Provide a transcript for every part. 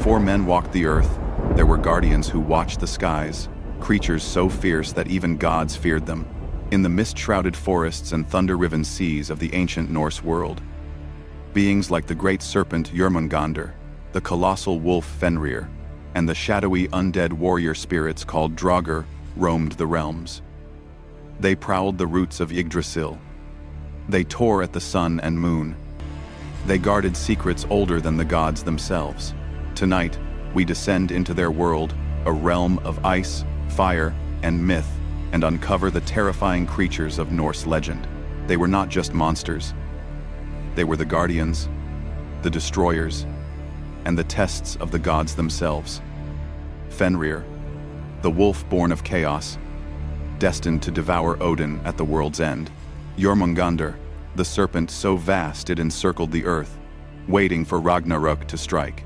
Before men walked the earth, there were guardians who watched the skies, creatures so fierce that even gods feared them, in the mist-shrouded forests and thunder-riven seas of the ancient Norse world. Beings like the great serpent Jörmungandr, the colossal wolf Fenrir, and the shadowy undead warrior spirits called Draugr roamed the realms. They prowled the roots of Yggdrasil. They tore at the sun and moon. They guarded secrets older than the gods themselves. Tonight, we descend into their world, a realm of ice, fire, and myth, and uncover the terrifying creatures of Norse legend. They were not just monsters. They were the guardians, the destroyers, and the tests of the gods themselves. Fenrir, the wolf born of chaos, destined to devour Odin at the world's end. Jörmungandr, the serpent so vast it encircled the earth, waiting for Ragnarök to strike.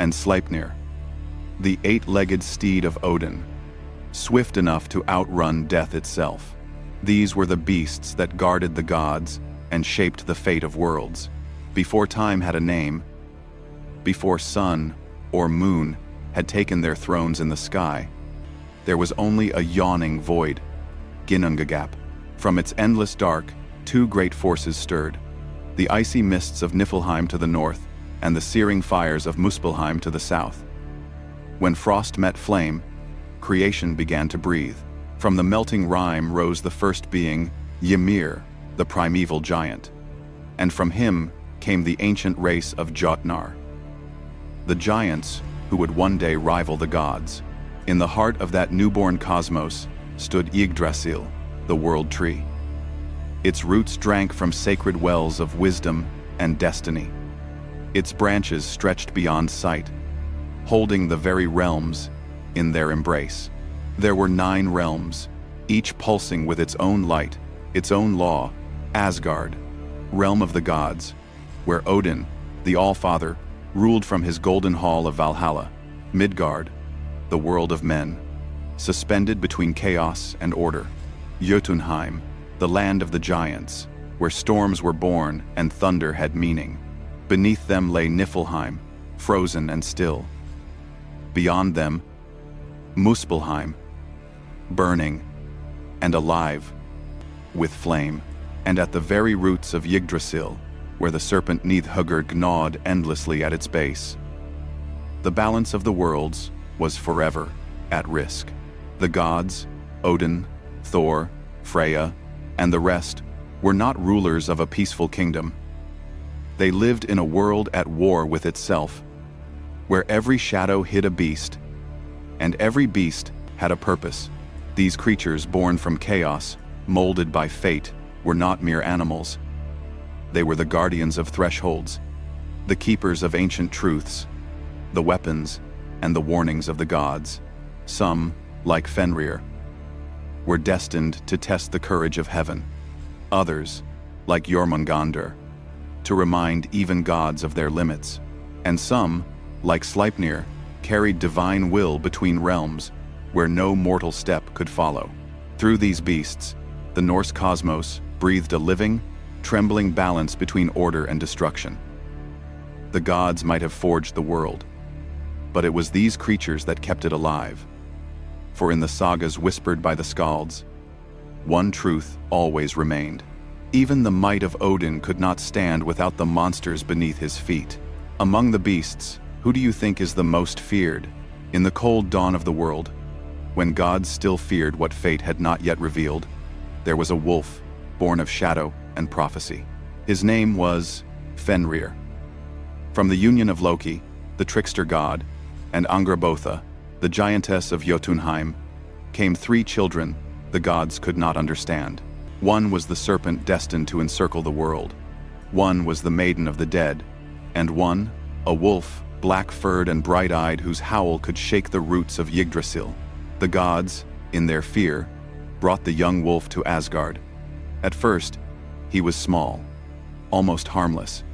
And Sleipnir, the eight-legged steed of Odin, swift enough to outrun death itself. These were the beasts that guarded the gods and shaped the fate of worlds. Before time had a name, before sun or moon had taken their thrones in the sky, there was only a yawning void, Ginnungagap. From its endless dark, two great forces stirred, the icy mists of Niflheim to the north and the searing fires of Muspelheim to the south. When frost met flame, creation began to breathe. From the melting rime rose the first being, Ymir, the primeval giant. And from him came the ancient race of Jotnar, the giants who would one day rival the gods. In the heart of that newborn cosmos stood Yggdrasil, the world tree. Its roots drank from sacred wells of wisdom and destiny. Its branches stretched beyond sight, holding the very realms in their embrace. There were 9 realms, each pulsing with its own light, its own law. Asgard, realm of the gods, where Odin, the All-Father, ruled from his golden hall of Valhalla. Midgard, the world of men, suspended between chaos and order. Jotunheim, the land of the giants, where storms were born and thunder had meaning. Beneath them lay Niflheim, frozen and still. Beyond them, Muspelheim, burning and alive with flame. And at the very roots of Yggdrasil, where the serpent Nidhugger gnawed endlessly at its base, the balance of the worlds was forever at risk. The gods, Odin, Thor, Freya, and the rest, were not rulers of a peaceful kingdom. They lived in a world at war with itself, where every shadow hid a beast, and every beast had a purpose. These creatures born from chaos, molded by fate, were not mere animals. They were the guardians of thresholds, the keepers of ancient truths, the weapons and the warnings of the gods. Some, like Fenrir, were destined to test the courage of heaven. Others, like Jörmungandr, to remind even gods of their limits. And some, like Sleipnir, carried divine will between realms where no mortal step could follow. Through these beasts, the Norse cosmos breathed a living, trembling balance between order and destruction. The gods might have forged the world, but it was these creatures that kept it alive. For in the sagas whispered by the skalds, one truth always remained. Even the might of Odin could not stand without the monsters beneath his feet. Among the beasts, who do you think is the most feared? In the cold dawn of the world, when gods still feared what fate had not yet revealed, there was a wolf, born of shadow and prophecy. His name was Fenrir. From the union of Loki, the trickster god, and Angrboda, the giantess of Jotunheim, came 3 children the gods could not understand. One was the serpent destined to encircle the world. One was the maiden of the dead, and one, a wolf, black-furred and bright-eyed, whose howl could shake the roots of Yggdrasil. The gods, in their fear, brought the young wolf to Asgard. At first, he was small, almost harmless,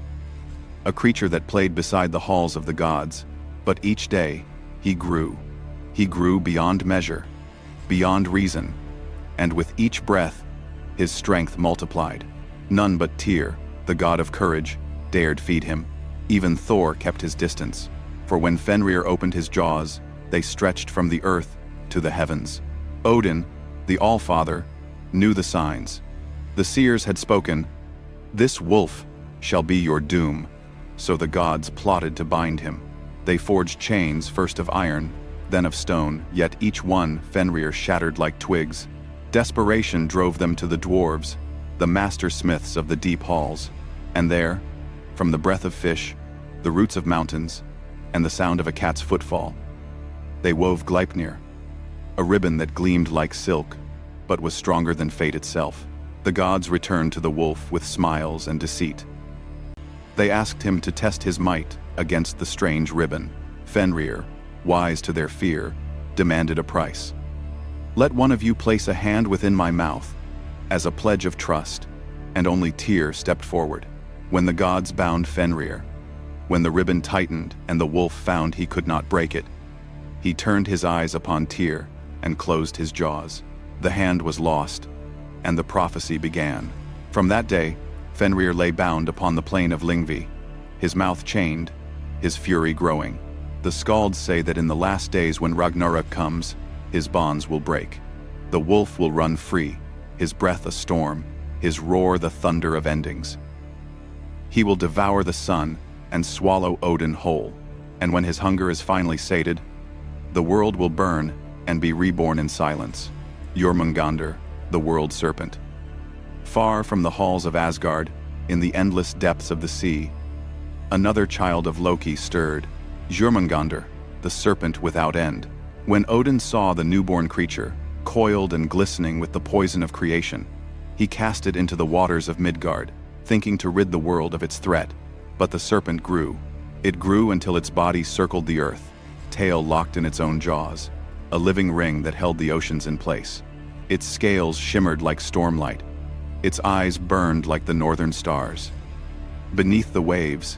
a creature that played beside the halls of the gods. But each day, he grew. He grew beyond measure, beyond reason, and with each breath, his strength multiplied. None but Tyr, the god of courage, dared feed him. Even Thor kept his distance. for when Fenrir opened his jaws, they stretched from the earth to the heavens. Odin, the All-Father, knew the signs. The seers had spoken, "This wolf shall be your doom." So the gods plotted to bind him. They forged chains, first of iron, then of stone, yet each one Fenrir shattered like twigs. Desperation drove them to the dwarves, the master smiths of the deep halls. And there, from the breath of fish, the roots of mountains, and the sound of a cat's footfall, they wove Sleipnir, a ribbon that gleamed like silk, but was stronger than fate itself. The gods returned to the wolf with smiles and deceit. They asked him to test his might against the strange ribbon. Fenrir, wise to their fear, demanded a price. "Let one of you place a hand within my mouth, as a pledge of trust," and only Tyr stepped forward. When the gods bound Fenrir, when the ribbon tightened and the wolf found he could not break it, he turned his eyes upon Tyr and closed his jaws. The hand was lost, and the prophecy began. From that day, Fenrir lay bound upon the plain of Lyngvi, his mouth chained, his fury growing. The skalds say that in the last days when Ragnarök comes, his bonds will break. The wolf will run free, his breath a storm, his roar the thunder of endings. He will devour the sun and swallow Odin whole, and when his hunger is finally sated, the world will burn and be reborn in silence. Jörmungandr, the World Serpent. Far from the halls of Asgard, in the endless depths of the sea, another child of Loki stirred, Jörmungandr, the serpent without end. When Odin saw the newborn creature, coiled and glistening with the poison of creation, he cast it into the waters of Midgard, thinking to rid the world of its threat. But the serpent grew. It grew until its body circled the earth, tail locked in its own jaws, a living ring that held the oceans in place. Its scales shimmered like stormlight. Its eyes burned like the northern stars. Beneath the waves,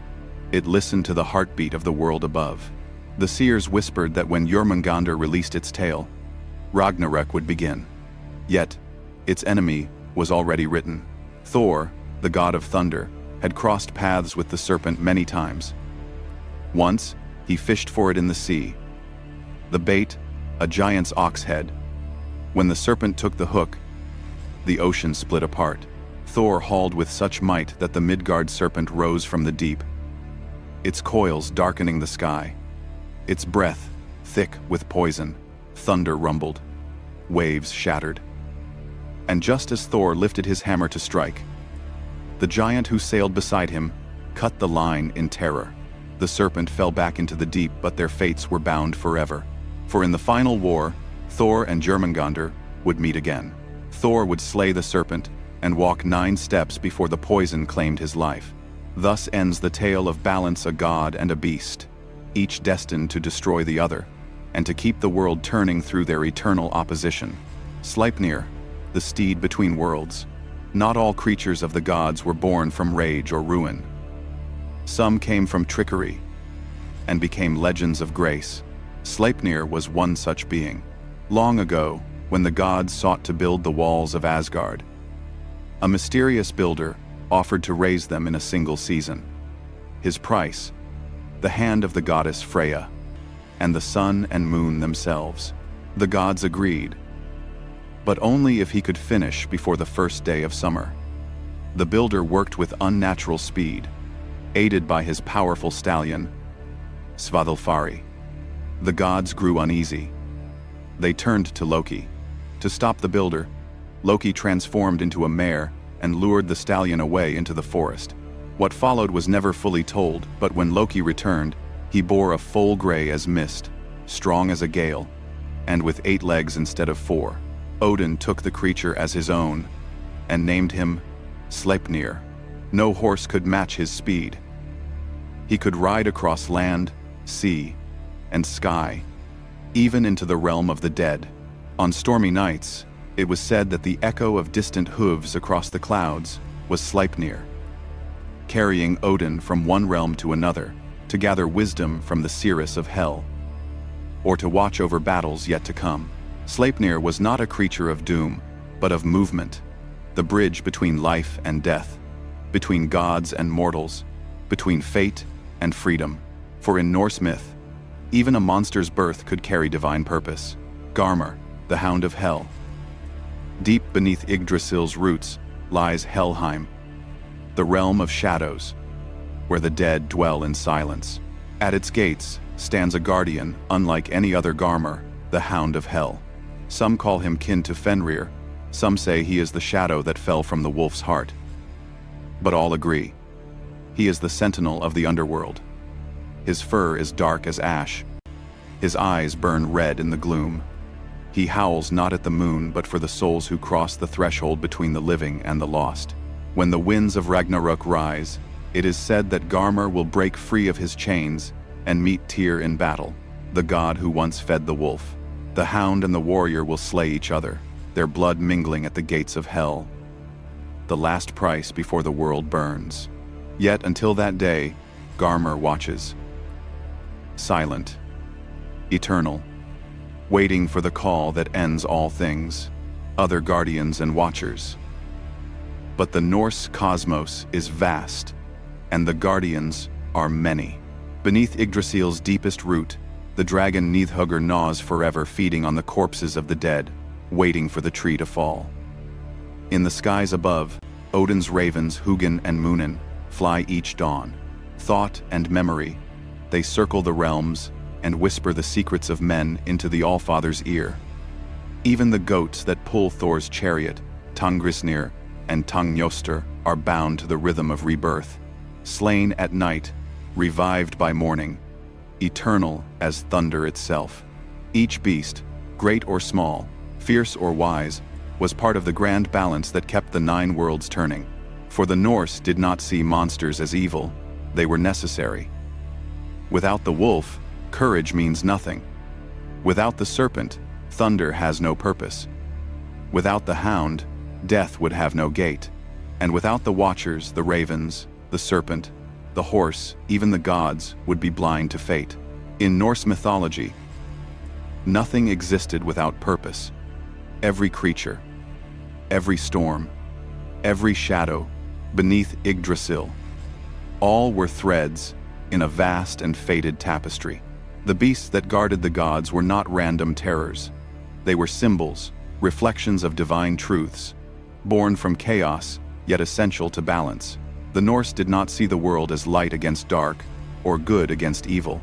it listened to the heartbeat of the world above. The seers whispered that when Jörmungandr released its tail, Ragnarök would begin. Yet, its enemy was already written. Thor, the god of thunder, had crossed paths with the serpent many times. Once, he fished for it in the sea. The bait, a giant's ox head. When the serpent took the hook, the ocean split apart. Thor hauled with such might that the Midgard serpent rose from the deep, its coils darkening the sky. Its breath, thick with poison, thunder rumbled, waves shattered. And just as Thor lifted his hammer to strike, the giant who sailed beside him cut the line in terror. The serpent fell back into the deep, but their fates were bound forever. For in the final war, Thor and Jörmungandr would meet again. Thor would slay the serpent and walk 9 steps before the poison claimed his life. Thus ends the tale of Balance, a god and a beast, each destined to destroy the other, and to keep the world turning through their eternal opposition. Sleipnir, the steed between worlds. Not all creatures of the gods were born from rage or ruin. Some came from trickery and became legends of grace. Sleipnir was one such being. Long ago, when the gods sought to build the walls of Asgard, a mysterious builder offered to raise them in a single season. His price, the hand of the goddess Freya, and the sun and moon themselves. The gods agreed, but only if he could finish before the first day of summer. The builder worked with unnatural speed, aided by his powerful stallion, Svadilfari. The gods grew uneasy. They turned to Loki. To stop the builder, Loki transformed into a mare and lured the stallion away into the forest. What followed was never fully told, but when Loki returned, he bore a foal gray as mist, strong as a gale, and with 8 legs instead of 4. Odin took the creature as his own and named him Sleipnir. No horse could match his speed. He could ride across land, sea, and sky, even into the realm of the dead. On stormy nights, it was said that the echo of distant hooves across the clouds was Sleipnir, carrying Odin from one realm to another, to gather wisdom from the seeress of hell, or to watch over battles yet to come. Sleipnir was not a creature of doom, but of movement, the bridge between life and death, between gods and mortals, between fate and freedom. For in Norse myth, Even a monster's birth could carry divine purpose. Garmr, the Hound of Hell. Deep beneath Yggdrasil's roots lies Helheim, the realm of shadows, where the dead dwell in silence. At its gates stands a guardian unlike any other Garmr, the Hound of Hell. Some call him kin to Fenrir, some say he is the shadow that fell from the wolf's heart. But all agree, he is the sentinel of the underworld. His fur is dark as ash. His eyes burn red in the gloom. He howls not at the moon but for the souls who cross the threshold between the living and the lost. When the winds of Ragnarok rise, it is said that Garmr will break free of his chains and meet Tyr in battle, the god who once fed the wolf. The hound and the warrior will slay each other, their blood mingling at the gates of hell. The last price before the world burns. Yet until that day, Garmr watches. Silent, eternal, waiting for the call that ends all things, other guardians and watchers. But the Norse cosmos is vast, and the guardians are many. Beneath Yggdrasil's deepest root, the dragon Nidhugger gnaws forever, feeding on the corpses of the dead, waiting for the tree to fall. In the skies above, Odin's ravens Hugin and Munin fly each dawn. Thought and memory, they circle the realms and whisper the secrets of men into the Allfather's ear. Even the goats that pull Thor's chariot, Tangrisnir and Tangnjostr, are bound to the rhythm of rebirth. Slain at night, revived by morning, eternal as thunder itself. Each beast, great or small, fierce or wise, was part of the grand balance that kept the 9 worlds turning. For the Norse did not see monsters as evil, they were necessary. Without the wolf, courage means nothing. Without the serpent, thunder has no purpose. Without the hound, death would have no gate. And without the watchers, the ravens, the serpent, the horse, even the gods would be blind to fate. In Norse mythology, nothing existed without purpose. Every creature, every storm, every shadow beneath Yggdrasil, all were threads in a vast and fated tapestry. The beasts that guarded the gods were not random terrors. They were symbols, reflections of divine truths, born from chaos, yet essential to balance. The Norse did not see the world as light against dark, or good against evil.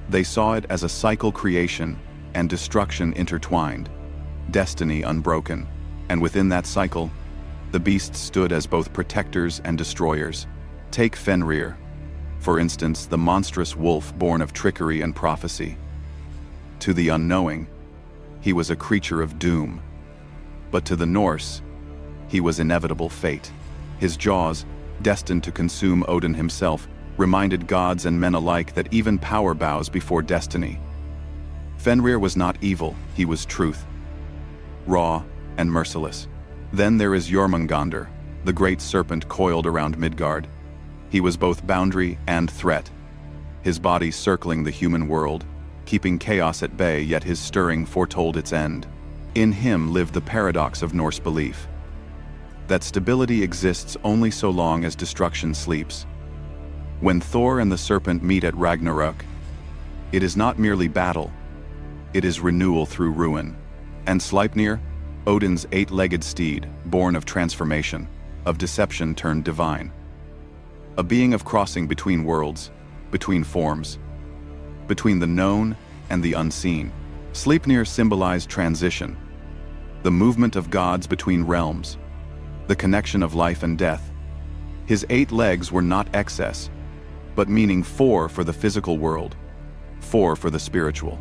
They saw it as a cycle, creation and destruction intertwined, destiny unbroken, and within that cycle, the beasts stood as both protectors and destroyers. Take Fenrir, for instance, the monstrous wolf born of trickery and prophecy. To the unknowing, he was a creature of doom. But to the Norse, he was inevitable fate. His jaws, destined to consume Odin himself, reminded gods and men alike that even power bows before destiny. Fenrir was not evil, he was truth, raw and merciless. Then there is Jörmungandr, the great serpent coiled around Midgard. He was both boundary and threat, his body circling the human world, keeping chaos at bay, yet his stirring foretold its end. In him lived the paradox of Norse belief, that stability exists only so long as destruction sleeps. When Thor and the serpent meet at Ragnarok, it is not merely battle, it is renewal through ruin. And Sleipnir, Odin's 8-legged steed, born of transformation, of deception turned divine. A being of crossing between worlds, between forms, between the known and the unseen. Sleipnir symbolized transition, the movement of gods between realms, the connection of life and death. His 8 legs were not excess, but meaning 4 for the physical world, 4 for the spiritual.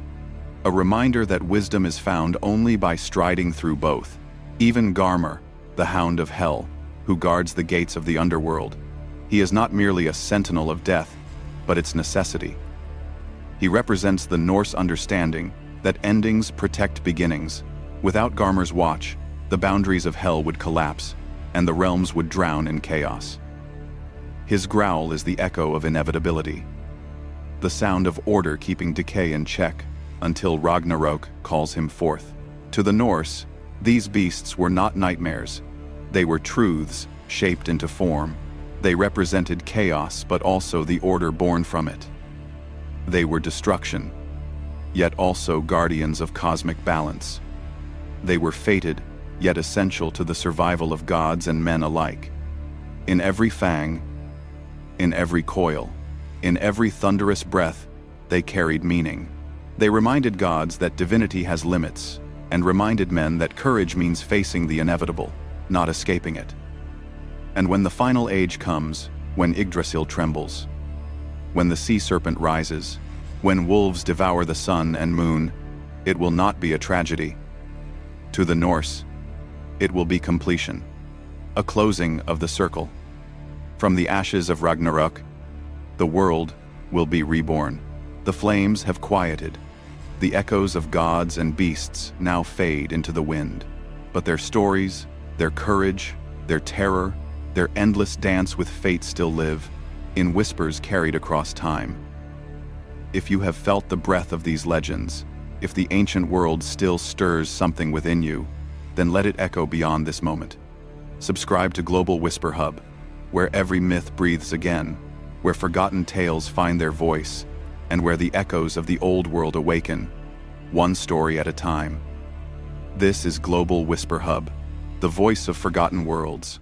A reminder that wisdom is found only by striding through both. Even Garmr, the Hound of Hell, who guards the gates of the underworld, he is not merely a sentinel of death, but its necessity. He represents the Norse understanding that endings protect beginnings. Without Garmr's watch, the boundaries of hell would collapse, and the realms would drown in chaos. His growl is the echo of inevitability, the sound of order keeping decay in check, until Ragnarok calls him forth. To the Norse, these beasts were not nightmares. They were truths shaped into form. They represented chaos, but also the order born from it. They were destruction, yet also guardians of cosmic balance. They were fated, yet essential to the survival of gods and men alike. In every fang, in every coil, in every thunderous breath, they carried meaning. They reminded gods that divinity has limits, and reminded men that courage means facing the inevitable, not escaping it. And when the final age comes, when Yggdrasil trembles, when the sea serpent rises, when wolves devour the sun and moon, it will not be a tragedy. To the Norse, it will be completion, a closing of the circle. From the ashes of Ragnarok, the world will be reborn. The flames have quieted. The echoes of gods and beasts now fade into the wind. But their stories, their courage, their terror, their endless dance with fate still live, in whispers carried across time. If you have felt the breath of these legends, if the ancient world still stirs something within you, then let it echo beyond this moment. Subscribe to Global Whisper Hub, where every myth breathes again, where forgotten tales find their voice, and where the echoes of the old world awaken, one story at a time. This is Global Whisper Hub, the voice of forgotten worlds.